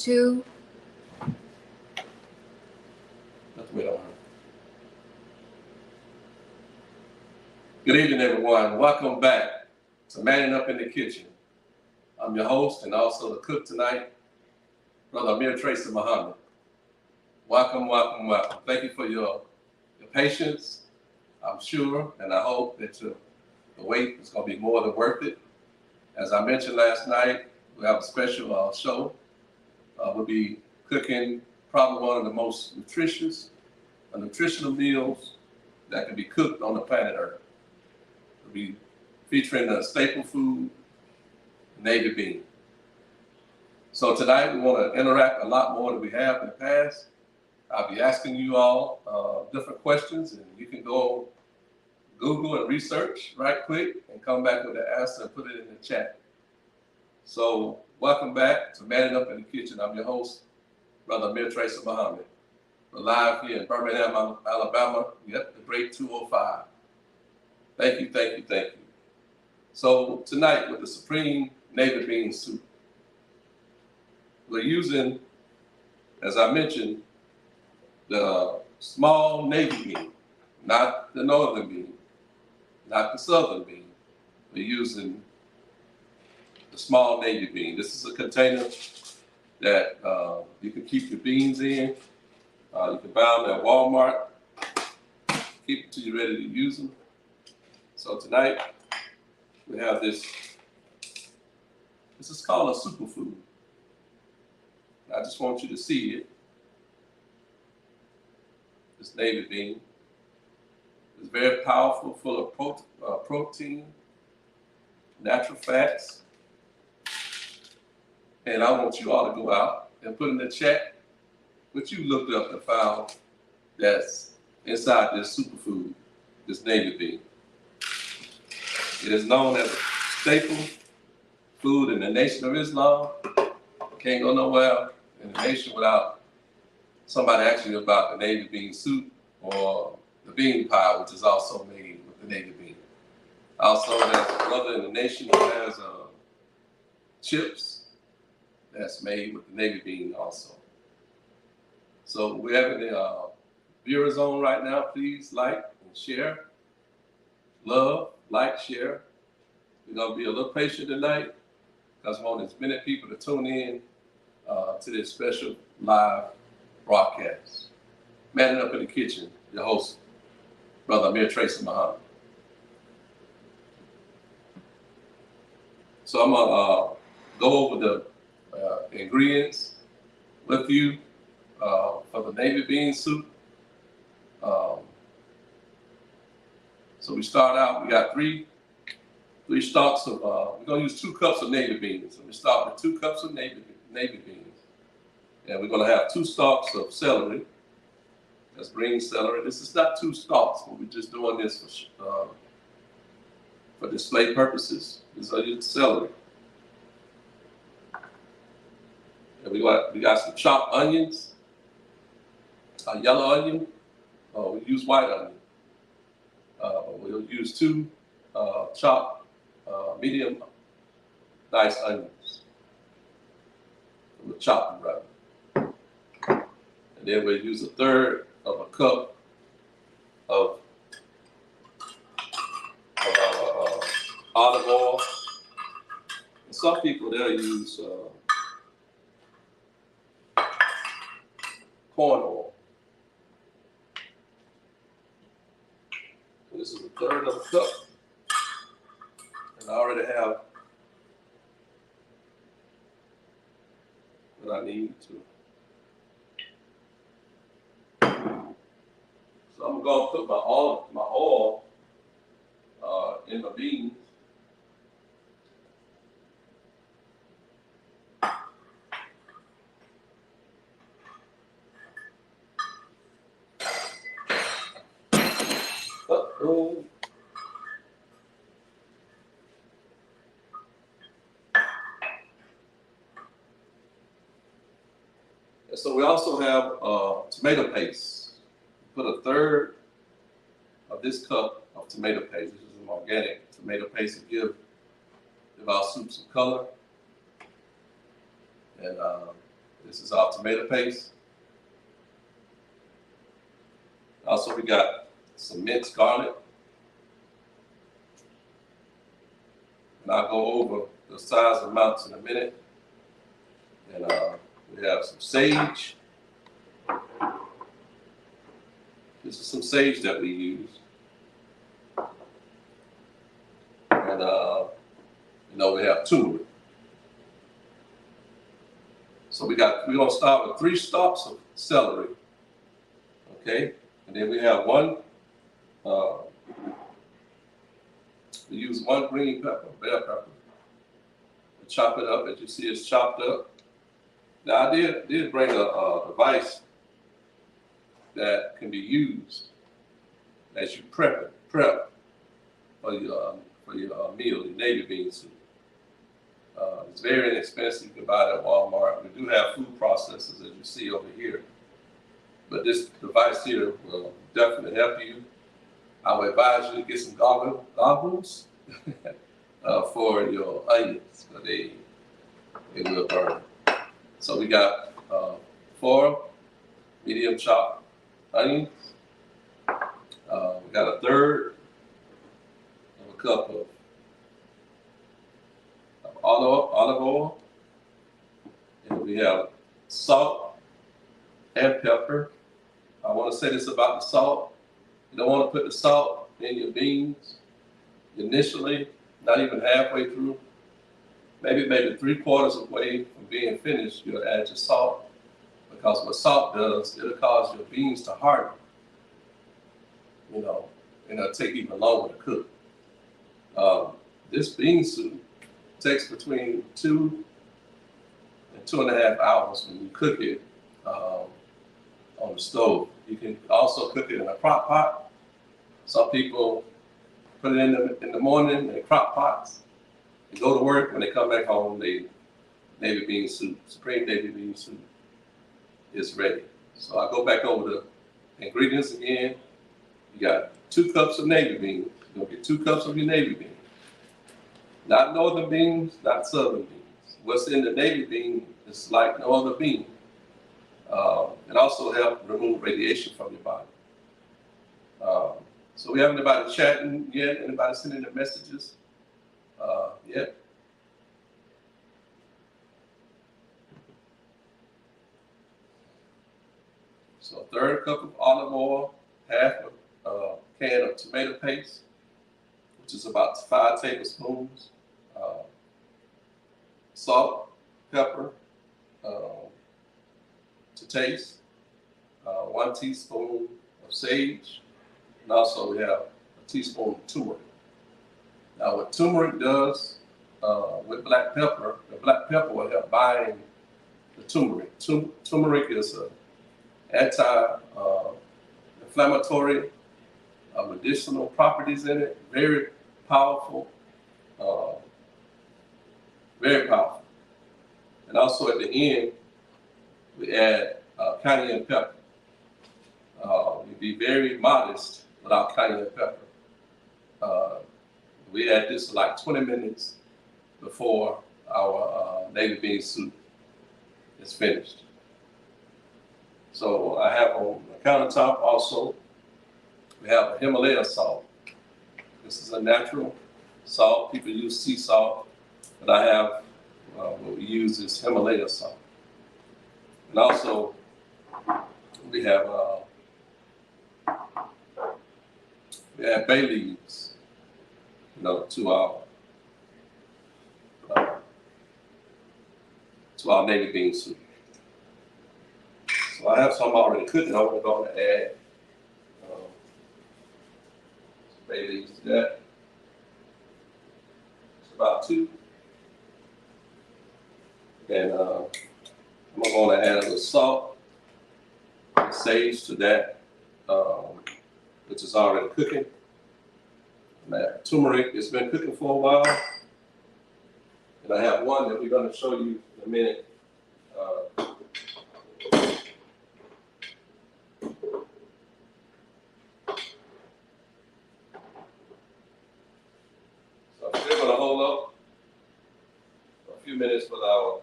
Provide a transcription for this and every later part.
2. Let's wait on her. Good evening, everyone. Welcome back to Manning Up in the Kitchen. I'm your host and also the cook tonight, Brother Amir, Tracey. Welcome, welcome, welcome. Thank you for your patience. I'm sure and I hope that the wait is going to be more than worth it. As I mentioned last night, we have a special show. We'll be cooking probably one of the most nutritional meals that can be cooked on the planet Earth. We'll be featuring a staple food, navy bean. So tonight we want to interact a lot more than we have in the past. I'll be asking you all different questions, and you can go Google and research right quick and come back with the answer and put it in the chat. So welcome back to Manning Up in the Kitchen. I'm your host, Brother Amir, Tracey. We're live here in Birmingham, Alabama. Yep, the great 205. Thank you, thank you, thank you. So tonight with the Supreme Navy Bean Soup, we're using, as I mentioned, the small navy bean, not the northern bean, not the southern bean. We're using the small navy bean. This is a container that you can keep your beans in. You can buy them at Walmart. Keep it till you're ready to use them. So tonight we have this. This is called a superfood. I just want you to see it. This navy bean is very powerful, full of protein, natural fats. And I want you all to go out and put in the chat what you looked up and found that's inside this superfood, this navy bean. It is known as a staple food in the Nation of Islam. Can't go nowhere in the nation without somebody asking you about the navy bean soup or the bean pie, which is also made with the navy bean. Also, there's a brother in the nation who has chips that's made with the navy bean also. So we're having the viewers on right now. Please like and share. Love, like, share. We're going to be a little patient tonight because we want as many people to tune in to this special live broadcast. Manning Up in the Kitchen, your host, Brother Amir, Tracey. So I'm going to go over the ingredients with you for the navy bean soup. So we start out, we got three stalks of, we're going to use 2 cups of navy beans. So we start with 2 cups of navy beans. And we're going to have 2 stalks of celery. That's green celery. This is not 2 stalks, but we're just doing this for display purposes. This is celery. And we got some chopped onions, a yellow onion. We use white onion. We'll use 2 chopped medium nice onions. We'll chop them right. And then we'll use 1/3 of a cup of olive oil. And some people, they'll use corn oil. So this is 1/3 of a cup. And I already have what I need to. So I'm going to put my oil in my beans. Uh-oh. And so we also have tomato paste. Put 1/3 of this cup of tomato paste. This is an organic tomato paste to give our soup some color. And This is our tomato paste. Also, we got some minced garlic. And I'll go over the size amounts in a minute. And we have some sage. This is some sage that we use. And we have turmeric. So we're gonna start with 3 stalks of celery. Okay? And then we have we use 1 green pepper, bell pepper. We chop it up as you see it's chopped up. Now I did bring a device that can be used as you prep for your meal, your navy bean soup. It's very inexpensive. You can buy it at Walmart. We do have food processors, as you see over here. But this device here will definitely help you. I would advise you to get some goggles for your onions, because they will burn. So we got 4 medium chopped onions. We got 1/3 of a cup of olive oil. And we have salt and pepper. I want to say this about the salt. You don't want to put the salt in your beans initially, not even halfway through. Maybe 3/4 of the way from being finished, you'll add your salt. Because what salt does, it'll cause your beans to harden. And it'll take even longer to cook. This bean soup takes between 2 and 2.5 hours when you cook it on the stove. You can also cook it in a crock pot. Some people put it in the morning in crock pots. They go to work, when they come back home, navy bean soup, supreme navy bean soup is ready. So I go back over the ingredients again. You got 2 cups of navy beans. You're gonna get 2 cups of your navy beans. Not northern beans, not southern beans. What's in the navy bean is like no other bean. It also helps remove radiation from your body. So we haven't anybody chatting yet? Anybody sending their messages yet? So 1/3 cup of olive oil, 1/2 can of tomato paste, which is about 5 tablespoons. Salt, pepper to taste, 1 teaspoon of sage, and also we have a teaspoon of turmeric. Now what turmeric does with black pepper, the black pepper will help bind the turmeric. Turmeric is an anti-inflammatory, medicinal properties in it, very powerful. Very powerful. And also at the end, we add cayenne pepper. We be very modest with our cayenne pepper. We add this like 20 minutes before our navy bean soup is finished. So I have on the countertop also, we have a Himalaya salt. This is a natural salt. People use sea salt. But I have, what we use is Himalaya salt. And also, we have bay leaves, to our navy bean soup. So I have some already cooking. I want to go and add some bay leaves to that. It's about 2. And I'm going to add a little salt and sage to that, which is already cooking. And that turmeric, it's been cooking for a while. And I have one that we're going to show you in a minute. So I'm still going to hold up a few minutes with our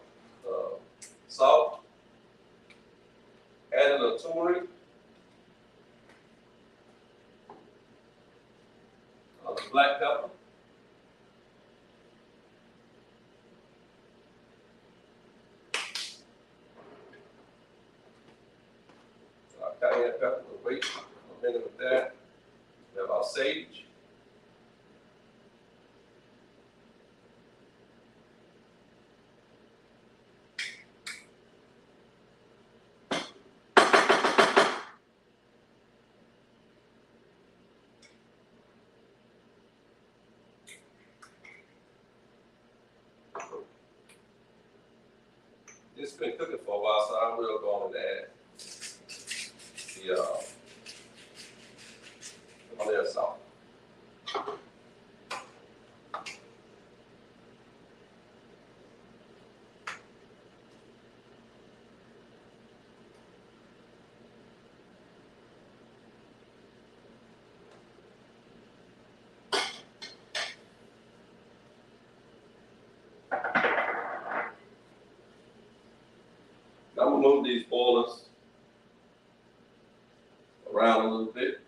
salt. turmeric, black pepper, cayenne pepper, we'll wait a minute with that. We have our sage. It's been cooking for a while, so I will go on and add the Amir salt. I'm gonna move these boilers around a little bit.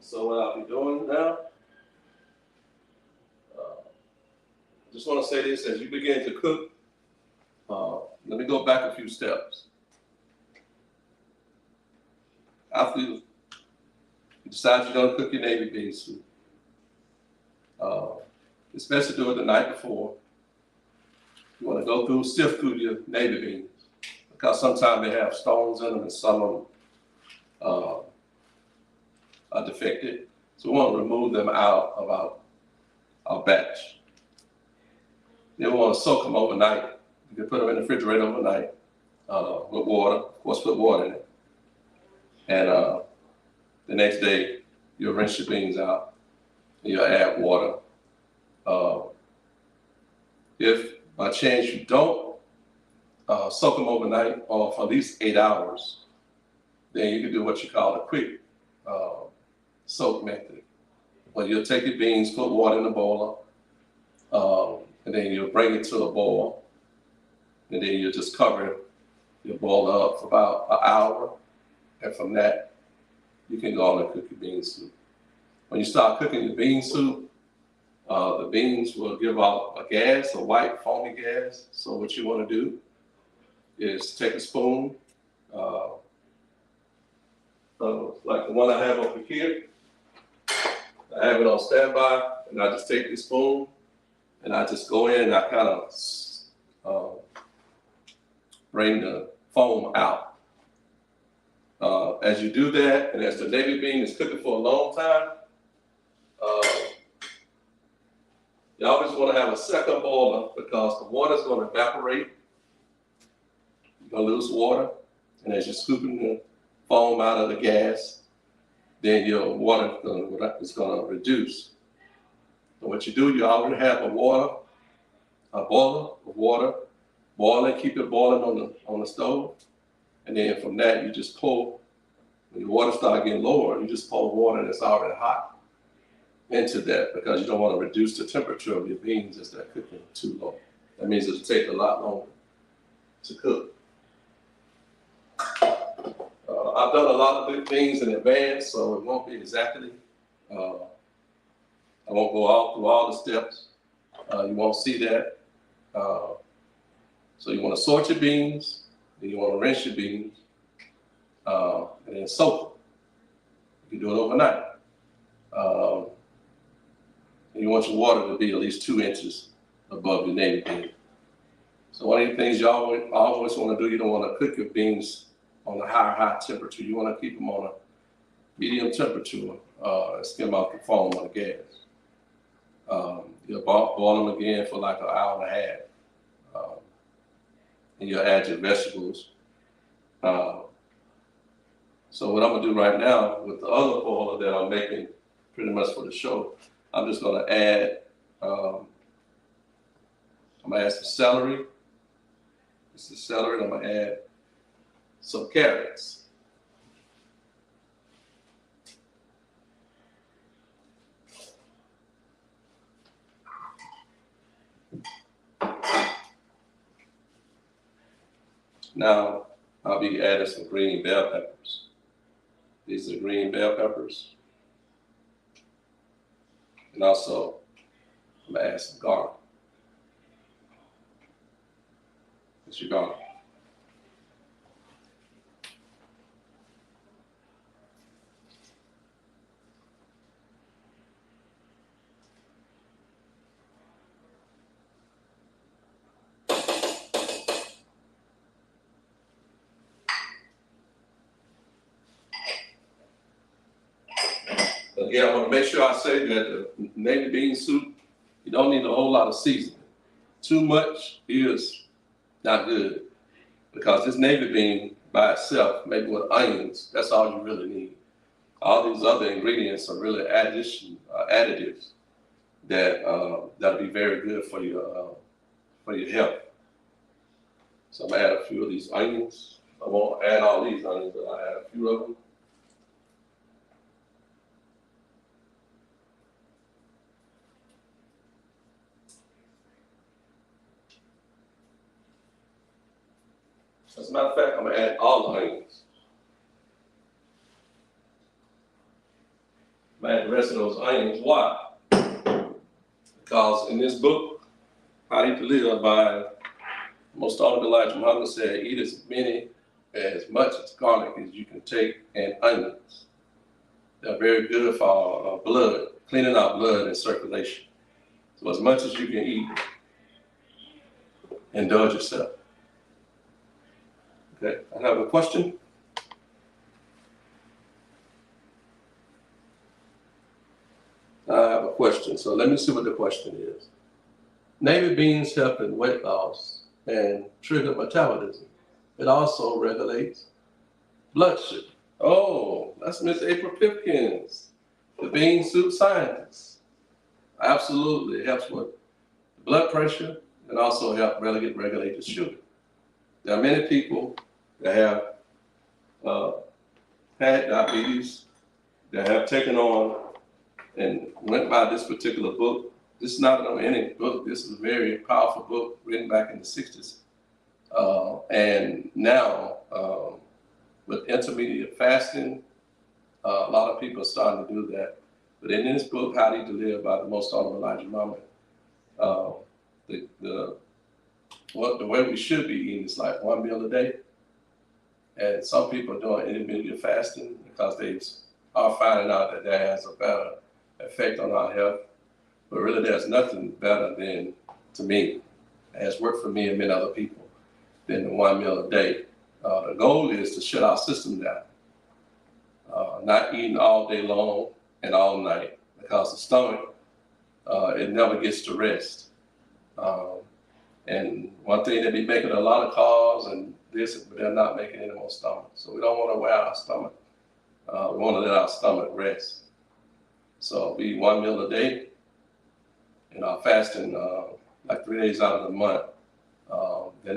So what I'll be doing now, just want to say this, as you begin to cook, let me go back a few steps. After you decide you're going to cook your navy bean soup, especially do it the night before, you want to go through, sift through your navy beans, because sometimes they have stones in them and some of them are defective. So we want to remove them out of our batch. Then we want to soak them overnight. You can put them in the refrigerator overnight with water. Of course, put water in it. And the next day, you'll rinse your beans out and you'll add water. If by chance you don't soak them overnight or for at least 8 hours, then you can do what you call a quick soak method. Well, you'll take your beans, put water in the boiler, and then you'll bring it to a boil, and then you'll just cover your boiler up for about an hour, and from that, you can go on and cook your bean soup. When you start cooking your bean soup, the beans will give out a gas, a white foamy gas. So what you want to do is take a spoon, like the one I have over here. I have it on standby, and I just take this spoon, and I just go in and I kind of bring the foam out. As you do that, and as the navy bean is cooking for a long time, you always want to have a second boiler because the water is going to evaporate. You're going to lose water, and as you're scooping the foam out of the gas, then your water is going to reduce. So what you do, you already have a boiler of water, boiling, keep it boiling on the stove, and then from that you just pour. When your water starts getting lower, you just pour water that's already hot into that because you don't want to reduce the temperature of your beans as they're cooking too low. That means it'll take a lot longer to cook. I've done a lot of things in advance, so it won't be exactly, I won't go through all the steps. You won't see that. So you want to sort your beans, then you want to rinse your beans, and then soak them. You can do it overnight. And you want your water to be at least 2 inches above your navy bean. So one of the things you always want to do, you don't want to cook your beans on a high temperature. You want to keep them on a medium temperature and skim off the foam on the gas. You'll boil them again for like an hour and a half. And you'll add your vegetables. So what I'm gonna do right now with the other boiler that I'm making pretty much for the show, I'm just gonna add, I'm gonna add some celery. This is celery, and I'm gonna add some carrots. Now, I'll be adding some green bell peppers. These are green bell peppers. And also, I'm gonna add some garlic. That's your garlic. Again, I want to make sure I say that the navy bean soup, you don't need a whole lot of seasoning. Too much is not good because this navy bean by itself, maybe with onions, that's all you really need. All these other ingredients are really additives that that'll be very good for your health. So I'm gonna add a few of these onions. I won't add all these onions, but I'll add a few of them. As a matter of fact, I'm gonna add all the onions. I'm gonna add the rest of those onions. Why? Because in this book, How to Eat to Live by Most Honorable Elijah Muhammad said, eat as much as garlic as you can take and onions. They're very good for blood, cleaning out blood and circulation. So as much as you can eat, indulge yourself. Okay, I have a question. I have a question, so let me see what the question is. Navy beans help in weight loss and trigger metabolism. It also regulates blood sugar. Oh, that's Miss April Pipkins, the bean soup scientist. Absolutely, it helps with blood pressure and also help regulate the sugar. There are many people that have had diabetes, that have taken on and went by this particular book. This is not any book. This is a very powerful book written back in the 60s. And now, with intermediate fasting, a lot of people are starting to do that. But in this book, How to Eat to Live by the Most Honorable Elijah Muhammad, the way we should be eating is like one meal a day. And some people are doing intermediate fasting because they are finding out that that has a better effect on our health. But really, there's nothing better than, to me, has worked for me and many other people, than the one meal a day. The goal is to shut our system down, not eating all day long and all night, because the stomach, it never gets to rest. And one thing, they be making a lot of calls and this, but they're not making any more stomach. So we don't want to wear our stomach. We want to let our stomach rest. So we eat one meal a day, and our fasting like 3 days out of the month. Then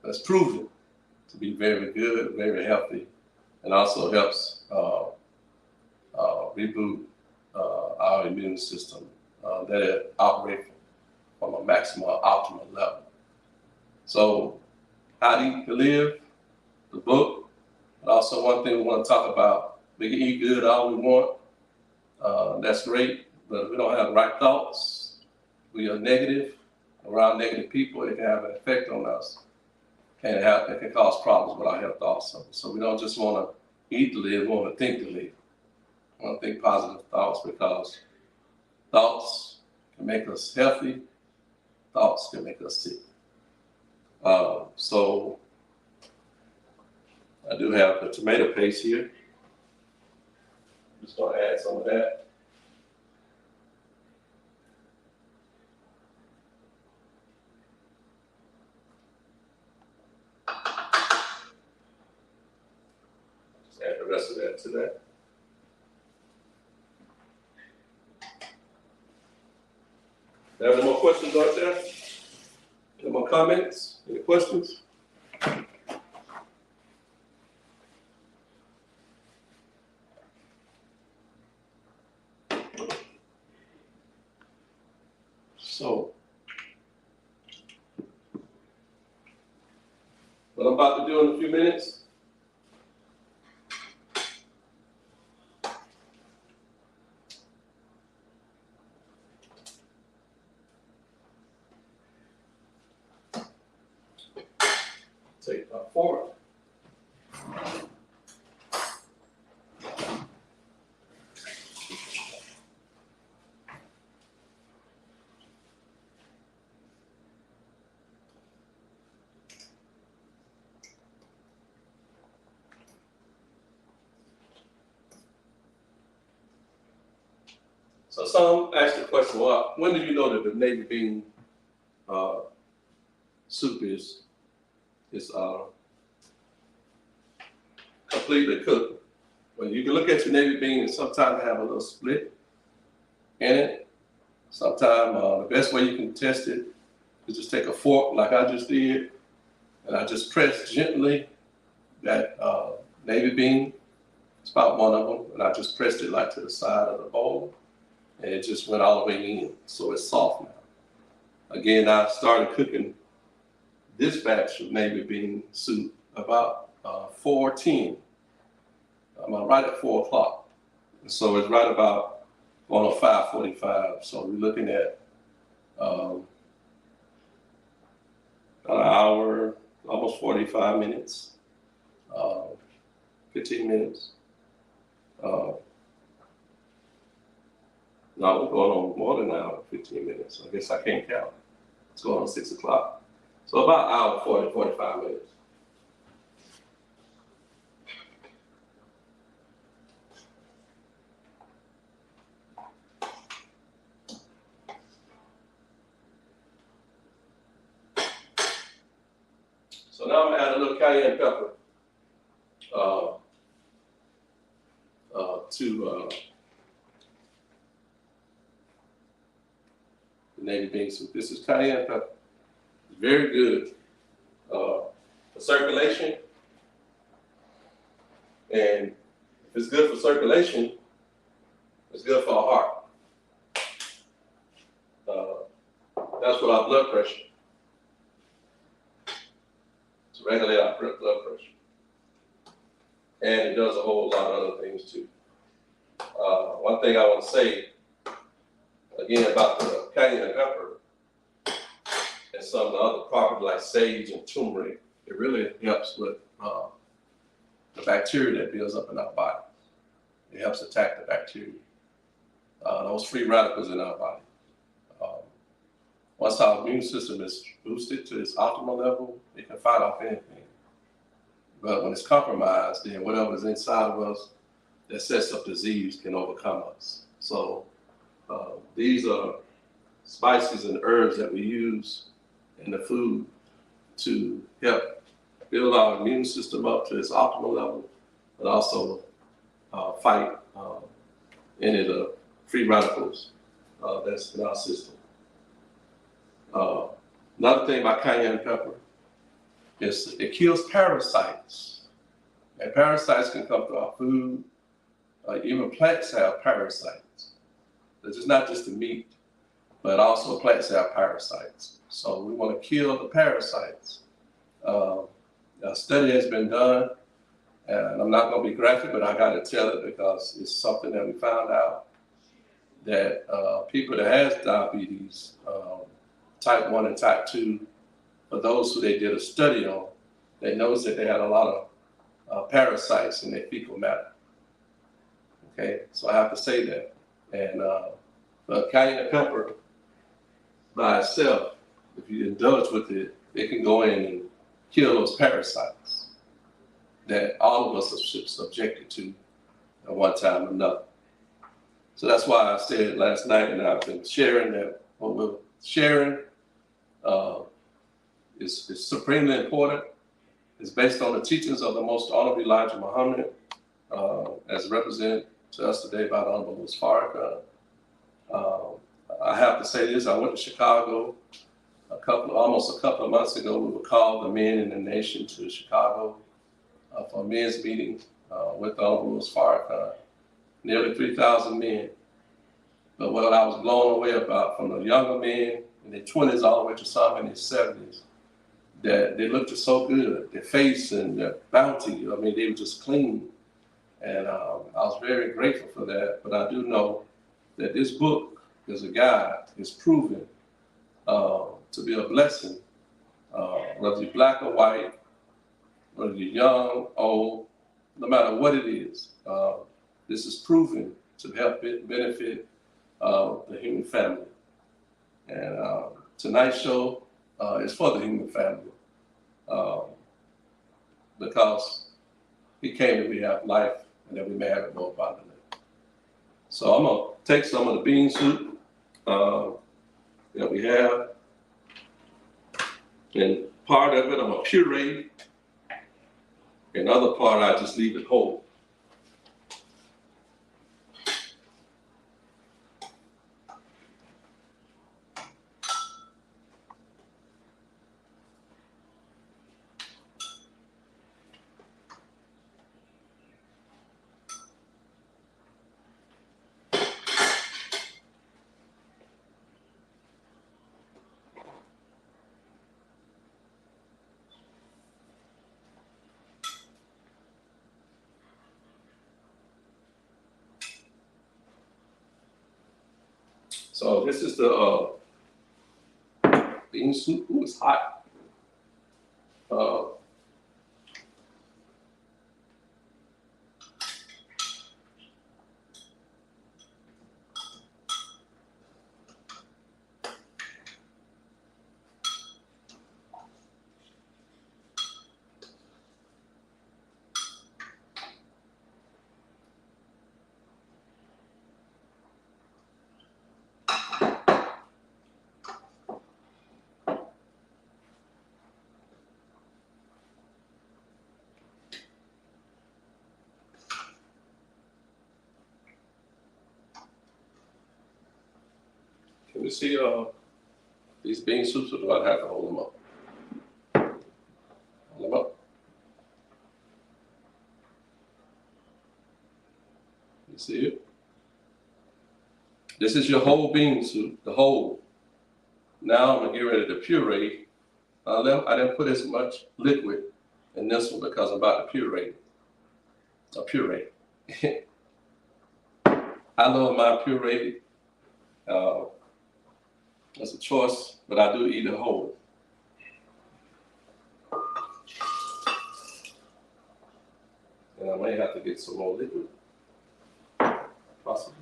that's proven to be very good, very healthy, and also helps reboot our immune system that it operates from a maximal optimal level. So, How to Eat to Live, the book, but also one thing we want to talk about, we can eat good all we want. That's great, but if we don't have the right thoughts, we are negative, around negative people, it can have an effect on us. It can cause problems with our health also. So we don't just want to eat to live, we want to think to live. We want to think positive thoughts, because thoughts can make us healthy, thoughts can make us sick. So I do have the tomato paste here. I'm just going to add some of that. Just add the rest of that to that. There are any more questions out there? Any more comments? Any questions? So, What I'm about to do in a few minutes, take a fork. So some ask the question, well, when do you know that the navy bean soup is completely cooked? Well, you can look at your navy bean and sometimes have a little split in it. Sometimes the best way you can test it is just take a fork like I just did, and I just press gently that navy bean. It's about one of them, and I just pressed it like to the side of the bowl, and it just went all the way in, so it's soft now. Again, I started cooking this batch of navy bean soup about 4:10. I'm right at 4 o'clock, and so it's right about 5:45. So we're looking at an hour, almost 45 minutes, 15 minutes. No, we're going on more than an hour, 15 minutes. I guess I can't count. It's going on 6 o'clock. So about an hour, 40, 45 minutes. So now I'm gonna add a little cayenne pepper to the navy bean soup. This is cayenne pepper. It's very good for circulation. And if it's good for circulation, it's good for our heart. That's what our blood pressure. To regulate our blood pressure. And it does a whole lot of other things too. One thing I want to say, again, about the cayenne pepper and some of the other properties like sage and turmeric, it really helps with the bacteria that builds up in our body. It helps attack the bacteria, those free radicals in our body. Once our immune system is boosted to its optimal level, it can fight off anything. But when it's compromised, then whatever is inside of us that sets up disease can overcome us. So these are spices and herbs that we use in the food to help build our immune system up to its optimal level, but also fight any of the free radicals that's in our system. Another thing about cayenne pepper is it kills parasites. And parasites can come through our food. Even plants have parasites. It's not just the meat, but also plants have parasites. So we want to kill the parasites. A study has been done, and I'm not going to be graphic, but I got to tell it because it's something that we found out that people that has diabetes, type 1 and type 2, for those who they did a study on, they noticed that they had a lot of parasites in their fecal matter. Okay, so I have to say that. And but cayenne pepper by itself, if you indulge with it, it can go in and kill those parasites that all of us are subjected to at one time or another. So that's why I said last night, and I've been sharing that what we're sharing is supremely important. It's based on the teachings of the Most Honorable Elijah Muhammad, as represented to us today by the Honorable Ms. Farrakhan. I have to say this, I went to Chicago almost a couple of months ago. We were called, the men in the nation, to Chicago for a men's meeting with the Honorable Ms. Farrakhan. Nearly 3,000 men. But what I was blown away about, from the younger men in their 20s all the way to some in their 70s, that they looked so good. Their face and their bounty, I mean, they were just clean. And I was very grateful for that. But I do know that this book is a guide, is proven to be a blessing, whether you're black or white, whether you're young, old, no matter what it is. This is proven to help benefit the human family. And tonight's show is for the human family because he came that we have life and that we may have it more abundantly. So I'm going to take some of the bean soup that we have, and part of it I'm going to puree, and the other part I just leave it whole. So this is the bean soup. Ooh, it's hot. Can you see these bean soups, or do I have to hold them up? Hold them up. You see it? This is your whole bean soup, the whole. Now I'm gonna get ready to puree. I didn't put as much liquid in this one because I'm about to puree. A puree. I love my puree. That's a choice, but I do eat it whole. And I may have to get some more liquid, possibly.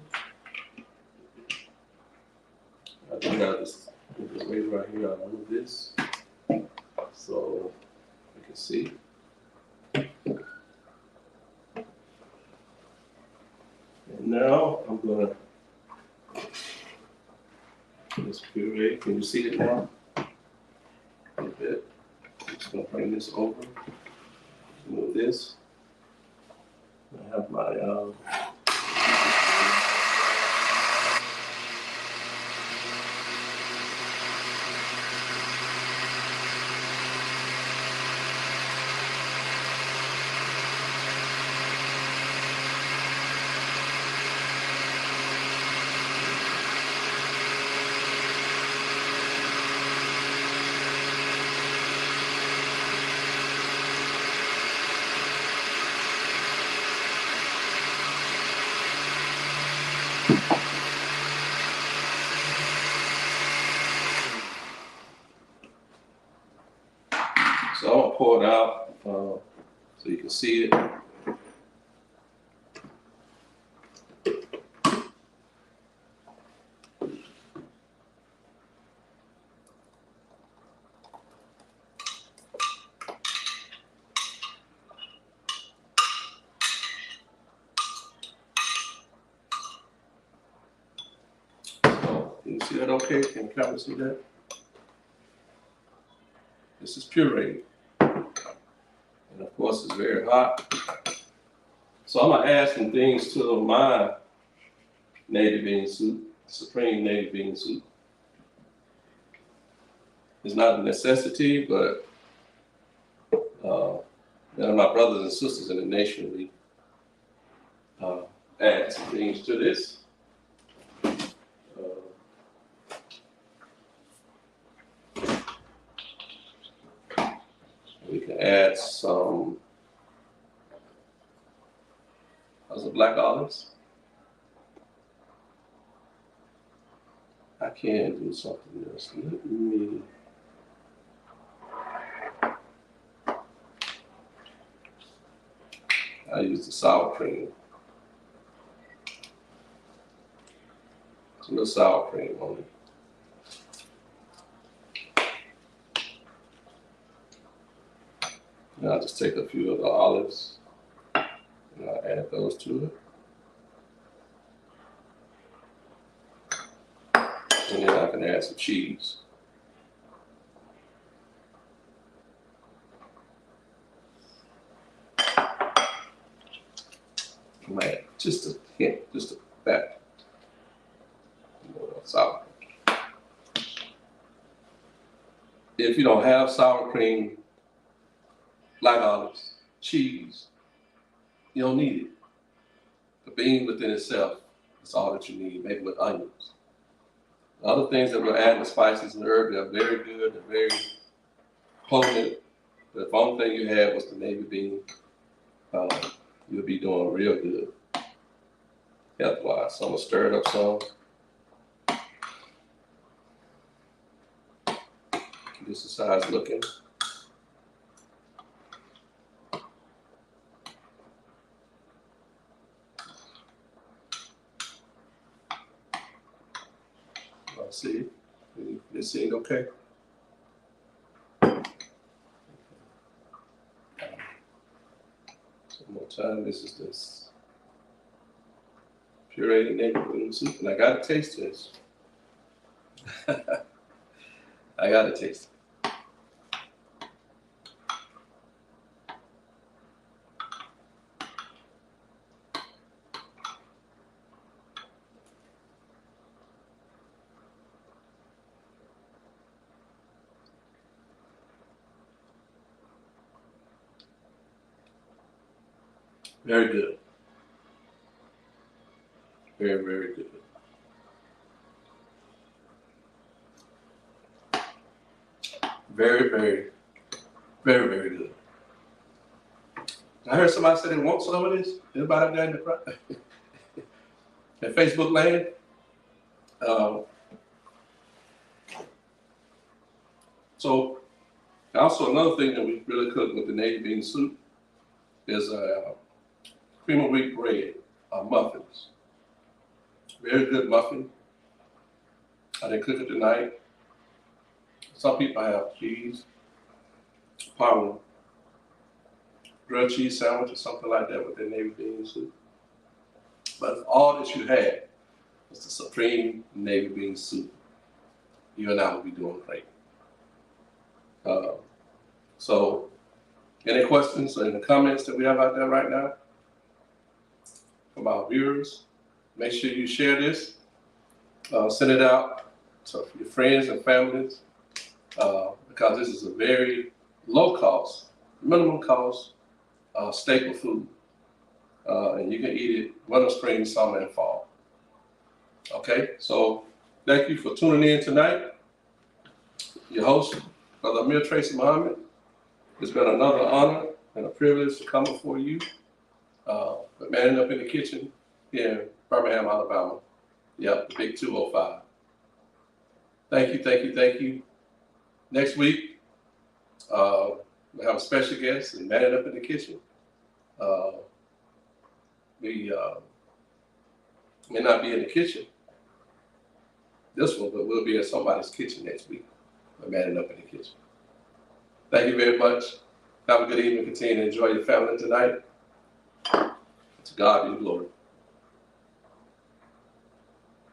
I do have this weight right here. I'll move this so you can see. And now I'm gonna this puree. Can you see it now? A little bit. I'm just gonna bring this over. Move this. I have my so I'm gonna pour it out so you can see it. So, can you see that okay? Can the camera see that? This is puree. And of course it's very hot. So I'm gonna add some things to my navy bean soup, supreme navy bean soup. It's not a necessity, but my brothers and sisters in the nation, we add some things to this. can add some black olives. I can do something else. Let me. I use the sour cream. Some little sour cream on it. And I'll just take a few of the olives and I'll add those to it. And then I can add some cheese. Man, just a hint, just a bat. Sour. If you don't have sour cream, black olives, cheese, you don't need it. The bean within itself is all that you need, maybe with onions. The other things that we're adding, the spices and herbs, are very good, they're very potent. But the only thing you had was the navy bean, you'll be doing real good health-wise. So I'm gonna stir it up some. This is how it's looking. Let's see. This seeing okay? One more time. This is this pureed navy bean soup, and I gotta taste this. I gotta taste it. Very good. Very, very good. Very, very, very, very good. I heard somebody say they want some of this. Anybody there in the front? In Facebook land? So, also another thing that we really cook with the navy bean soup is cream of wheat bread, muffins. Very good muffin. I didn't cook it tonight. Some people have cheese, parm, grilled cheese sandwich or something like that with their navy bean soup. But if all that you had was the supreme navy bean soup, you and I will be doing great. So, any questions or any comments that we have out there right now from our viewers? Make sure you share this. Send it out to your friends and families because this is a very low cost, minimum cost staple food. And you can eat it winter, spring, summer, and fall. Okay, so thank you for tuning in tonight. Your host, Brother Amir Tracey Muhammad. It's been another honor and a privilege to come before you. But manning up in the kitchen here in Birmingham, Alabama. Yep, the big 205. Thank you, thank you, thank you. Next week, we'll have a special guest and manning up in the kitchen. We may not be in the kitchen, this one, but we'll be in somebody's kitchen next week. We're manning up in the kitchen. Thank you very much. Have a good evening. Continue to enjoy your family tonight. To God be the glory.